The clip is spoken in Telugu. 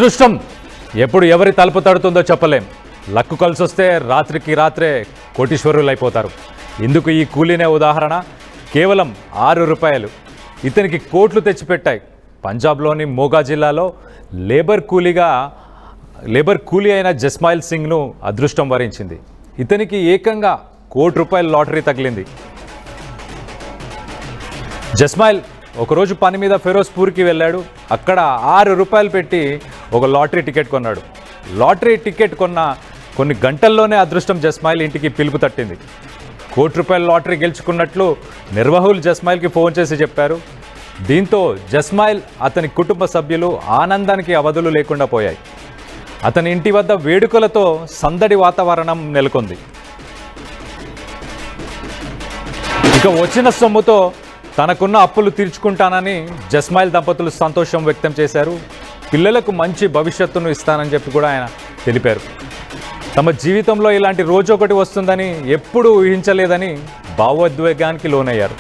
అదృష్టం ఎప్పుడు ఎవరి తలుపు తడుతుందో చెప్పలేం. లక్కు కలిసొస్తే రాత్రికి రాత్రే కోటీశ్వరులు అయిపోతారు. ఇందుకు ఈ కూలీనే ఉదాహరణ. కేవలం 6 రూపాయలు ఇతనికి కోట్లు తెచ్చిపెట్టాయి. పంజాబ్లోని మోగా జిల్లాలో లేబర్ కూలీ అయిన జస్మైల్ సింగ్ను అదృష్టం వరించింది. ఇతనికి ఏకంగా ₹1 కోటి లాటరీ తగిలింది. జస్మైల్ ఒకరోజు పని మీద ఫిరోజ్పూర్కి వెళ్ళాడు. అక్కడ 6 రూపాయలు పెట్టి ఒక లాటరీ టికెట్ కొన్నాడు. లాటరీ టికెట్ కొన్న కొన్ని గంటల్లోనే అదృష్టం జస్మైల్ ఇంటికి పిలుపు తట్టింది. ₹1 కోటి లాటరీ గెలుచుకున్నట్లు నిర్వాహకులు జస్మైల్కి ఫోన్ చేసి చెప్పారు. దీంతో జస్మైల్ అతని కుటుంబ సభ్యులు ఆనందానికి అవధులు లేకుండా పోయాయి. అతని ఇంటి వద్ద వేడుకలతో సందడి వాతావరణం నెలకొంది. ఇక వచ్చిన సొమ్ముతో తనకున్న అప్పులు తీర్చుకుంటానని జస్మైల్ దంపతులు సంతోషం వ్యక్తం చేశారు. పిల్లలకు మంచి భవిష్యత్తును ఇస్తానని చెప్పి కూడా ఆయన తెలిపారు. తమ జీవితంలో ఇలాంటి రోజు ఒకటి వస్తుందని ఎప్పుడూ ఊహించలేదని భావోద్వేగానికి లోనయ్యారు.